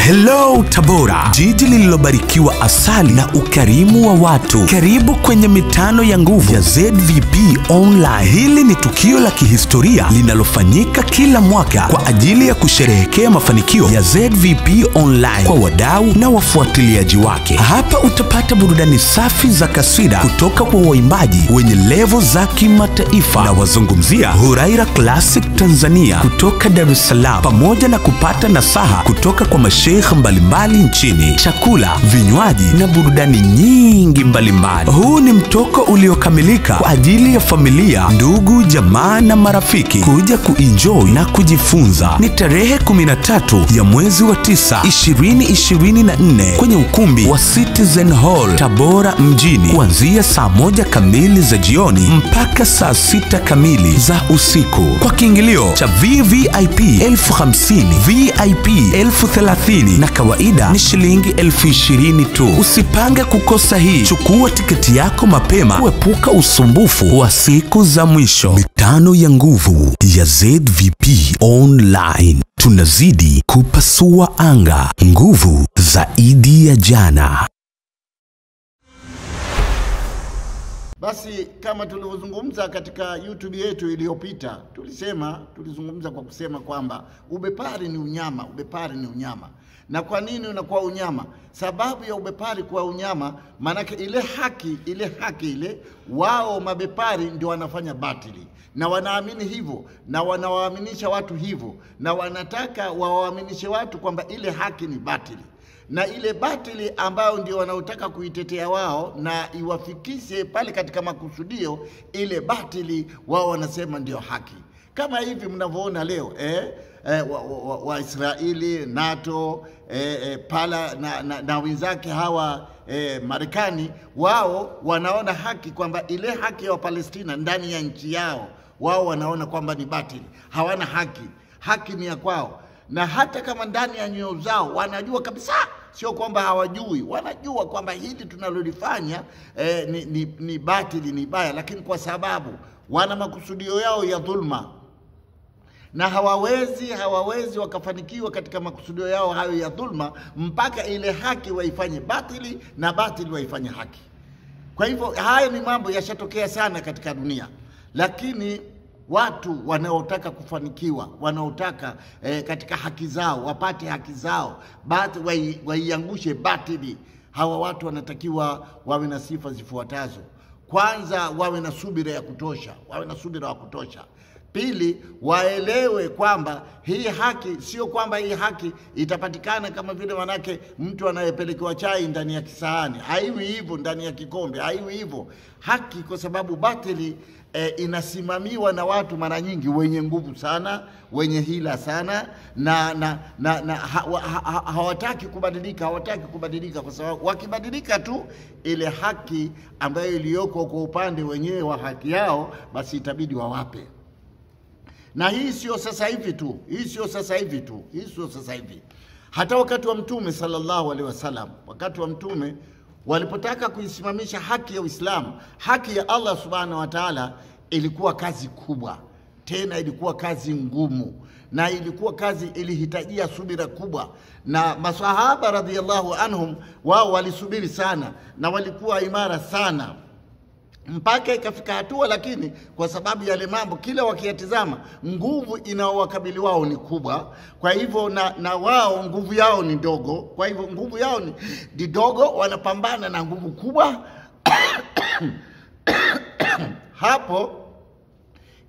Hello Tabora, jiji lililobarikiwa asali na ukarimu wa watu. Karibu kwenye mitano ya nguvu ya ZVP Online. Hili ni tukio la kihistoria linalofanyika kila mwaka kwa ajili ya kusherehekea mafanikio ya ZVP Online kwa wadau na wafuatiliaji wake. Hapa utapata burudani safi za kaswida kutoka kwa waimbaji wenye level za kimataifa, na wazungumzia Huraira Classic Tanzania kutoka Dar es Salaam, pamoja na kupata nasaha kutoka kwa masheikh mbalimbali nchini, chakula, vinywaji na burudani nyingi mbalimbali. Huu ni mtoko uliokamilika kwa ajili ya familia, ndugu, jamaa na marafiki kuja kuenjoy na kujifunza. Ni tarehe 13 ya mwezi wa 9 2024 kwenye ukumbi wa Citizen Hall Tabora mjini, kuanzia saa 1 kamili za jioni mpaka saa 6 kamili za usiku. Kwa kiingilio cha VVIP 50,000, VIP 30,000 na kawaida ni shilingi 20,000 tu. Usipange kukosa hii. Chukua tiketi yako mapema kuepuka usumbufu wa siku za mwisho. Mitano ya nguvu ya ZVP Online. Tunazidi kupasua anga. Nguvu zaidi ya jana. Basi kama tulivyozungumza katika YouTube yetu iliyopita, tulizungumza kwa kusema kwamba ubepari ni unyama, ubepari ni unyama. Na kwa nini unakuwa unyama? Sababu ya ubepari kuwa unyama, manake ile haki wao mabepari ndio wanafanya batili, na wanaamini hivyo, na wanawaaminisha watu hivyo, na wanataka wawaaminishe watu kwamba ile haki ni batili, na ile batili ambayo ndio wanaotaka kuitetea wao na iwafikishe pale katika makusudio, ile batili wao wanasema ndio haki. Kama hivi mnavyoona leo wa Israeli, NATO, pala na wenzake hawa Marekani, wao wanaona haki kwamba ile haki ya Palestina ndani ya nchi yao wao wanaona kwamba ni batili, hawana haki, haki ni ya kwao. Na hata kama ndani ya nyoyo zao wanajua kabisa, sio kwamba hawajui, wanajua kwamba hili tunalolifanya ni batili, ni baya, lakini kwa sababu wana makusudio yao ya dhulma, na hawawezi wakafanikiwa katika makusudio yao hayo ya dhulma mpaka ile haki waifanye batili na batili waifanye haki. Kwa hivyo haya ni mambo yashatokea sana katika dunia, lakini watu wanaotaka kufanikiwa, wanaotaka katika haki zao, wapate haki zao, waiangushe batili, hawa watu wanatakiwa wawe na sifa zifuatazo. Kwanza, wawe na subira ya kutosha, Pili, waelewe kwamba hii haki sio kwamba hii haki itapatikana kama vile manake mtu anayepelekewa chai ndani ya kisahani. Haiwi hivyo ndani ya kikombe, haiwi hivyo. Haki, kwa sababu batili inasimamiwa na watu mara nyingi wenye nguvu sana, wenye hila sana, na hawataki kubadilika, kwa sababu wakibadilika tu ile haki ambayo iliyoko kwa upande wenyewe wa haki yao, basi itabidi wawape. Na hii sio sasa hivi. Hata wakati wa Mtume sallallahu alaihi wasallam, wakati wa Mtume walipotaka kuisimamisha haki ya Uislamu, haki ya Allah subhanahu wa ta'ala, ilikuwa kazi kubwa, tena ilikuwa kazi ngumu, na ilikuwa kazi ilihitajia subira kubwa. Na masahaba radhiyallahu anhum, wao walisubiri sana na walikuwa imara sana, mpaka ikafika hatua, lakini kwa sababu yale mambo kila wakiyatizama, nguvu inaowakabili wao ni kubwa. Kwa hivyo na wao nguvu yao ni ndogo, kwa hivyo nguvu yao ni dogo, wanapambana na nguvu kubwa. Hapo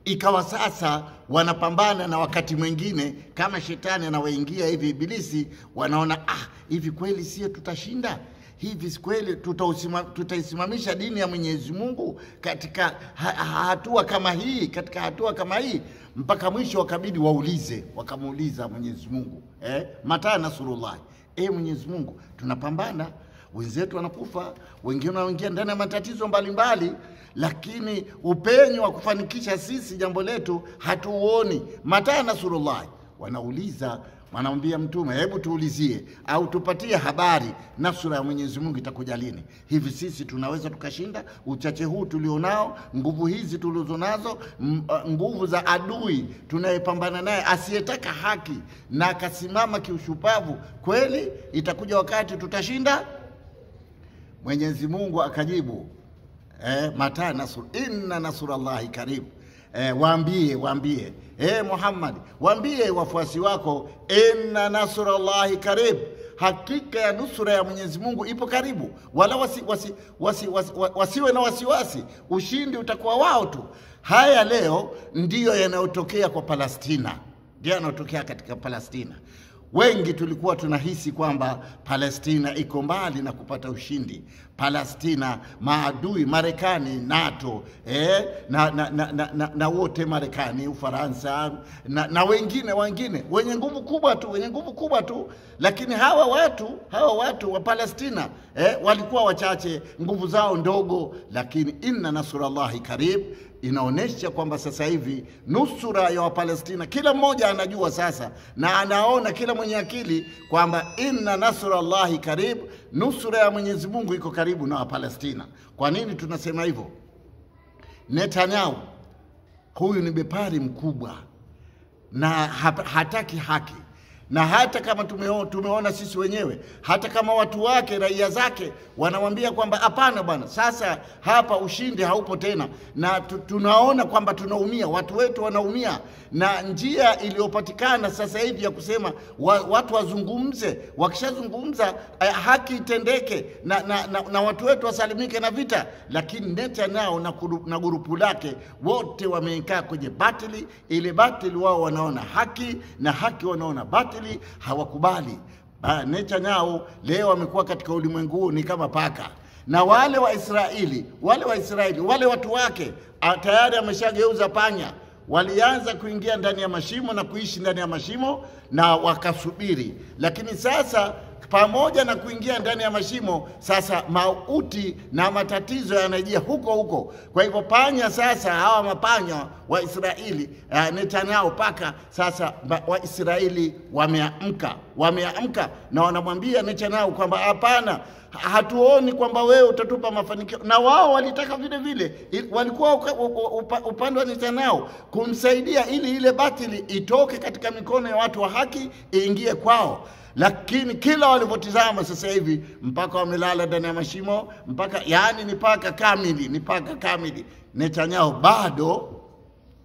ikawa sasa wanapambana, na wakati mwingine kama shetani anawaingia hivi, ibilisi, wanaona hivi kweli sisi tutashinda? Hivi kweli tutaisimamisha dini ya Mwenyezi Mungu katika hatua kama hii, mpaka mwisho wakabidi wakamuuliza Mwenyezi Mungu, mata nasrullah, Mwenyezi Mungu, tunapambana, wenzetu wanakufa, wengine wanaingia ndani ya matatizo mbalimbali, lakini upenyo wa kufanikisha sisi jambo letu hatuuoni, mata nasrullah. Wanauliza Wanamwambia Mtume, hebu tuulizie au tupatie habari, nusura ya Mwenyezi Mungu itakuja lini? Hivi sisi tunaweza tukashinda uchache huu tulionao, nguvu hizi tulizonazo, nguvu za adui tunayepambana naye asiyetaka haki na akasimama kiushupavu, kweli itakuja wakati tutashinda? Mwenyezi Mungu akajibu, mata nasr, inna nasrullahi karibu. Waambie Muhammad, waambie wafuasi wako, inna nasrullahi karib, hakika ya nusura ya Mwenyezi Mungu ipo karibu. Wala wasiwe na wasiwasi, ushindi utakuwa wao tu. Haya leo ndiyo yanayotokea kwa Palestina, ndiyo yanayotokea katika Palestina. Wengi tulikuwa tunahisi kwamba Palestina iko mbali na kupata ushindi. Palestina, maadui Marekani, NATO, na wote Marekani, Ufaransa na wengine wenye nguvu kubwa tu, lakini hawa watu wa Palestina walikuwa wachache, nguvu zao ndogo, lakini inna nasrullahi karib inaonesha kwamba sasa hivi nusura ya Wapalestina kila mmoja anajua sasa, na anaona kila mwenye akili kwamba inna nasrullahi karib, nusura ya Mwenyezi Mungu iko karibu na Wapalestina. Kwa nini tunasema hivyo? Netanyahu huyu ni bepari mkubwa na hataki haki, na hata kama tumeona sisi wenyewe, hata kama watu wake, raia zake wanamwambia kwamba hapana bwana, sasa hapa ushindi haupo tena, na tunaona kwamba tunaumia, watu wetu wanaumia, na njia iliyopatikana sasa hivi ya kusema watu wazungumze, wakishazungumza haki itendeke na watu wetu wasalimike na vita. Lakini Netanyahu na grupu lake wote wamekaa kwenye batili. Ile batili wao wanaona haki na haki wanaona batili, hawakubali. Netanyahu leo amekuwa katika ulimwengu ni kama paka, na wale wa Israeli wale watu wake tayari ameshageuza panya. Walianza kuingia ndani ya mashimo na kuishi ndani ya mashimo na wakasubiri, lakini sasa pamoja na kuingia ndani ya mashimo, sasa mauti na matatizo yanajia huko. Kwa hivyo panya sasa, hawa mapanya wa Israeli, Netanyahu paka, sasa wa Israeli wameamka na wanamwambia Netanyahu kwamba hapana, hatuoni kwamba wewe utatupa mafanikio. Na wao walitaka vile walikuwa upande wa Netanyahu kumsaidia ili ile batili itoke katika mikono ya watu wa haki iingie kwao. Lakini kila walipotizama sasa hivi mpaka wamelala ndani ya mashimo, yani ni paka kamili. Netanyahu bado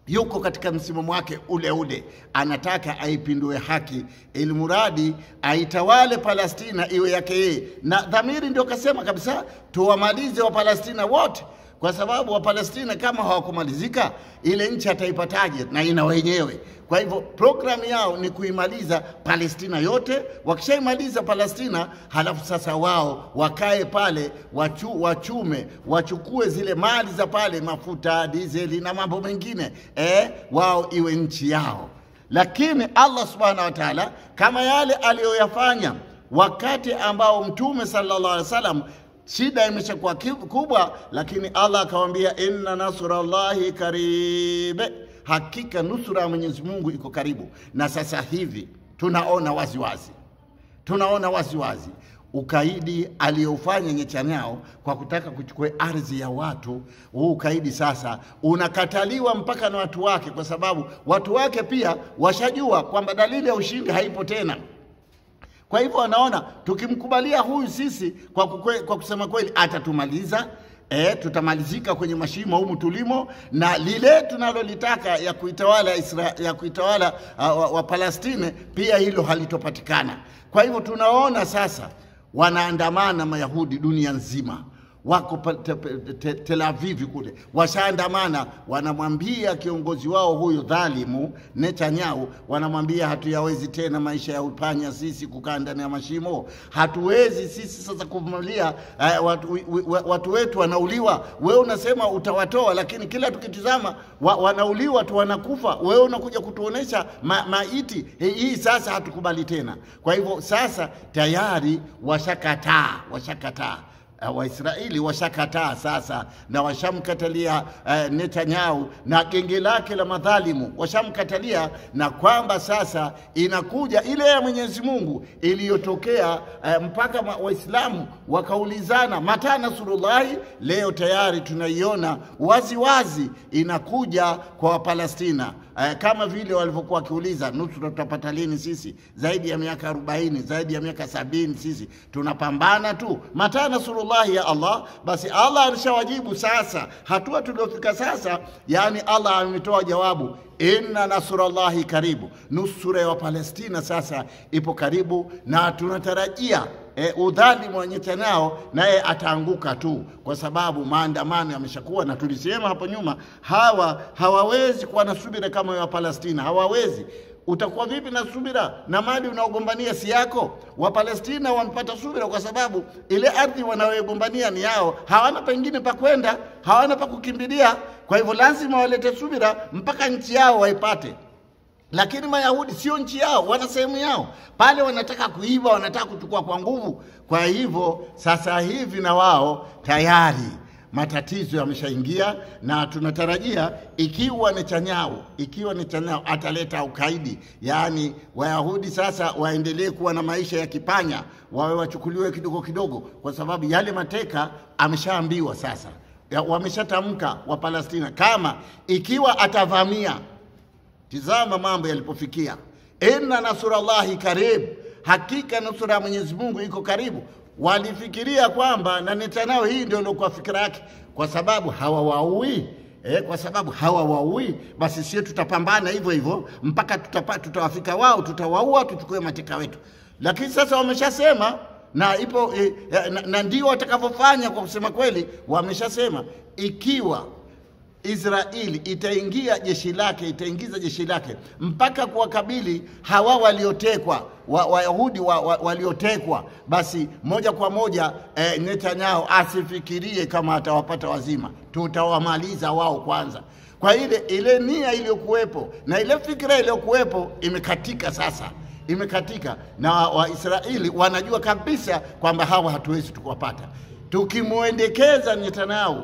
yuko katika msimamo wake ule, anataka aipindue haki ili muradi aitawale Palestina iwe yake yeye, na dhamiri ndio kasema kabisa tuwamalize wa Palestina wote, kwa sababu wa Palestina kama hawakumalizika ile nchi ataipataje? Na ina wenyewe. Kwa hivyo programu yao ni kuimaliza Palestina yote. Wakishaimaliza Palestina, halafu sasa wao wakae pale, wachukue zile mali za pale, mafuta, dizeli na mambo mengine, wao iwe nchi yao. Lakini Allah subhanahu wa ta'ala, kama yale aliyoyafanya wakati ambao Mtume sallallahu alaihi wasallam shida imeshakuwa kubwa, lakini Allah akamwambia inna nasrullahi karib, hakika nusura ya Mwenyezi Mungu iko karibu. Na sasa hivi tunaona waziwazi ukaidi aliofanya Netanyahu kwa kutaka kuchukua ardhi ya watu. Huu ukaidi sasa unakataliwa mpaka na watu wake, kwa sababu watu wake pia washajua kwamba dalili ya ushindi haipo tena. Kwa hivyo wanaona tukimkubalia huyu sisi kwa kusema kweli atatumaliza, tutamalizika kwenye mashimo humu tulimo, na lile tunalolitaka ya kuitawala wa Palestina pia hilo halitopatikana. Kwa hivyo tunaona sasa wanaandamana Mayahudi dunia nzima, wako Tel Aviv kule, washaandamana, wanamwambia kiongozi wao huyo dhalimu Netanyahu, wanamwambia hatuyawezi tena maisha ya upanya sisi kukaa ndani ya mashimo, hatuwezi sisi sasa kuvumilia watu wetu wanauliwa. Wewe unasema utawatoa, lakini kila tukitizama wanauliwa tu, wanakufa, wewe unakuja kutuonesha maiti. Hii sasa hatukubali tena. Kwa hivyo sasa tayari washakataa Waisraeli washakataa sasa, na washamkatalia Netanyahu na genge lake la madhalimu, washamkatalia, na kwamba sasa inakuja ile ya Mwenyezi Mungu iliyotokea mpaka Waislamu wakaulizana mata nasrullahi. Leo tayari tunaiona wazi wazi inakuja kwa Wapalestina, kama vile walivyokuwa wakiuliza nusura tutapata lini sisi, zaidi ya miaka 40, zaidi ya miaka 70 sisi tunapambana tu, mata nasrullahi ya Allah. Basi Allah alishawajibu sasa, hatua tuliofika sasa, yani Allah ametoa jawabu, inna nasrullahi karibu, nusura ya Palestina sasa ipo karibu, na tunatarajia udhalimu wa Netanyahu naye ataanguka tu, kwa sababu maandamano yameshakuwa, na tulisema hapo nyuma hawawezi kuwa na subira kama wa Palestina, hawawezi. Utakuwa vipi na subira na mali unaogombania si yako? Wa Palestina wanapata subira kwa sababu ile ardhi wanayogombania ni yao, hawana pengine pa kwenda, hawana pa kukimbilia. Kwa hivyo lazima walete subira mpaka nchi yao waipate. Lakini Mayahudi sio nchi yao, wana sehemu yao pale, wanataka kuiba, wanataka kuchukua kwa nguvu. Kwa hivyo sasa hivi na wao tayari matatizo yameshaingia, na tunatarajia ikiwa Netanyahu ataleta ukaidi, yani Wayahudi sasa waendelee kuwa na maisha ya kipanya, wawe wachukuliwe kidogo kidogo, kwa sababu yale mateka ameshaambiwa sasa, wameshatamka wa Palestina, kama ikiwa atavamia. Tizama mambo yalipofikia, inna nasrullahi karib, hakika nusura ya Mwenyezi Mungu iko karibu. Walifikiria kwamba na Netanyahu hii ndio ilikuwa fikra yake, kwa sababu hawawaui, basi sisi tutapambana hivyo hivyo mpaka tutawafika wao, tutawaua, tuchukue mateka wetu. Lakini sasa wameshasema, na ipo na ndio watakavyofanya. Kwa kusema kweli, wameshasema ikiwa Israeli itaingiza jeshi lake mpaka kuwakabili hawa waliotekwa, Wayahudi waliotekwa, basi moja kwa moja Netanyahu asifikirie kama atawapata wazima, tutawamaliza wao kwanza. Kwa ile nia iliyokuwepo na ile fikra iliyokuwepo imekatika sasa, imekatika, na Waisraeli wanajua kabisa kwamba hawa hatuwezi tukuwapata. Tukimuendekeza Netanyahu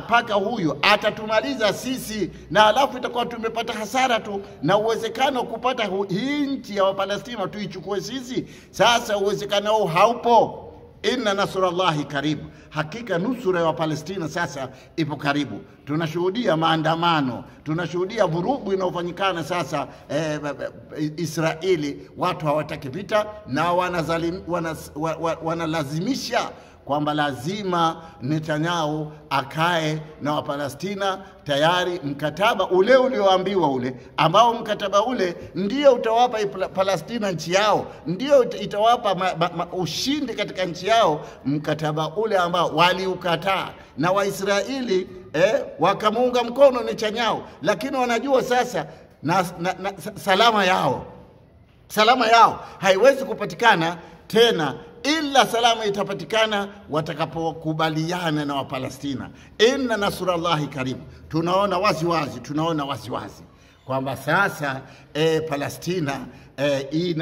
paka huyo atatumaliza sisi, na alafu itakuwa tumepata hasara tu, na uwezekano kupata hii nchi ya Wapalestina tuichukue sisi, sasa uwezekano huo haupo. Inna nasrullahi karibu, hakika nusura ya Palestina sasa ipo karibu. Tunashuhudia maandamano, tunashuhudia vurugu inayofanyikana sasa. Israeli watu hawataki vita, na wanalazimisha kwamba lazima Netanyahu akae na Wapalestina. Tayari mkataba ule ulioambiwa ule, ambao mkataba ule ndio utawapa Palestina nchi yao, ndio itawapa ushindi katika nchi yao, mkataba ule ambao waliukataa, na Waisraeli wakamuunga mkono Netanyahu. Lakini wanajua sasa salama yao haiwezi kupatikana tena, ila salama itapatikana watakapokubaliana na Wapalestina. Inna nasrullahi karibu. Tunaona wazi kwamba sasa Palestina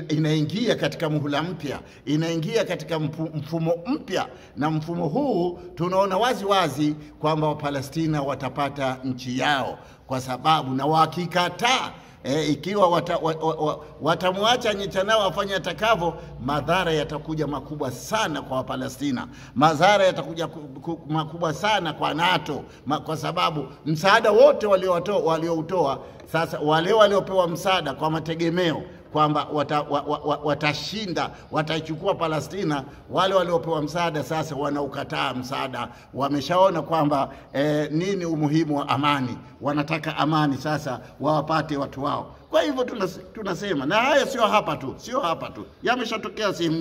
inaingia katika muhula mpya, inaingia katika mfumo mpya, na mfumo huu tunaona wazi kwamba Wapalestina watapata nchi yao, kwa sababu na wakikataa ikiwa watamwacha Netanyahu afanye atakavyo, madhara yatakuja makubwa sana kwa Wapalestina, madhara yatakuja makubwa sana kwa NATO, kwa sababu msaada wote walioutoa sasa, wale waliopewa msaada kwa mategemeo kwamba watashinda, wataichukua Palestina, wale waliopewa msaada sasa wanaukataa msaada. Wameshaona kwamba nini umuhimu wa amani, wanataka amani sasa wawapate watu wao. Kwa hivyo tunasema, na haya sio hapa tu, yameshatokea sehemu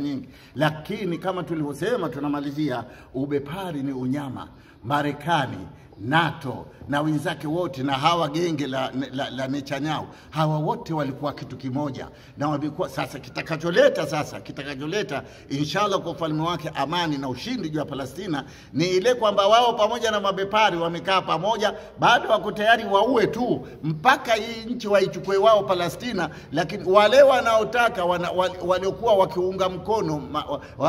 nyingi, lakini kama tulivyosema, tunamalizia, ubepari ni unyama. Marekani NATO na wenzake wote na hawa genge la Netanyahu, hawa wote walikuwa kitu kimoja, na walikuwa sasa kitakacholeta inshallah kwa ufalme wake amani na ushindi juu ya Palestina ni ile kwamba wao pamoja na mabepari wamekaa pamoja, bado wako tayari waue tu mpaka hii nchi waichukue wao Palestina, lakini wale wanaotaka waliokuwa wakiunga mkono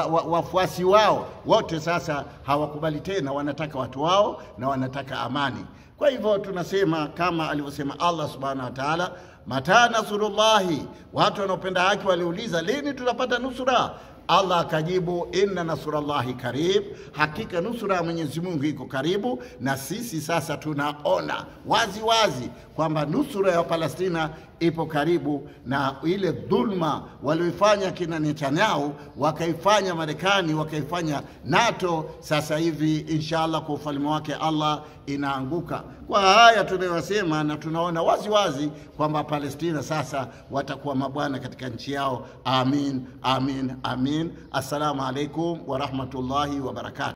wafuasi wao wote sasa hawakubali tena, wanataka watu wao na wanataka amani. Kwa hivyo tunasema kama alivyosema Allah subhanahu wa ta'ala, mata nasrullahi, watu wanaopenda haki waliuliza lini tutapata nusura? Allah akajibu, inna nasrullahi karib, hakika nusura ya Mwenyezi Mungu iko karibu. Na sisi sasa tunaona wazi wazi kwamba nusura ya Palestina ipo karibu, na ile dhulma walioifanya kina Netanyahu, wakaifanya Marekani, wakaifanya NATO, sasa hivi inshallah kwa ufalme wake Allah inaanguka. Kwa haya tunayosema, na tunaona wazi wazi kwamba Palestina sasa watakuwa mabwana katika nchi yao. Amin, amin, amin. Assalamu alaikum wa rahmatullahi wa barakatuh.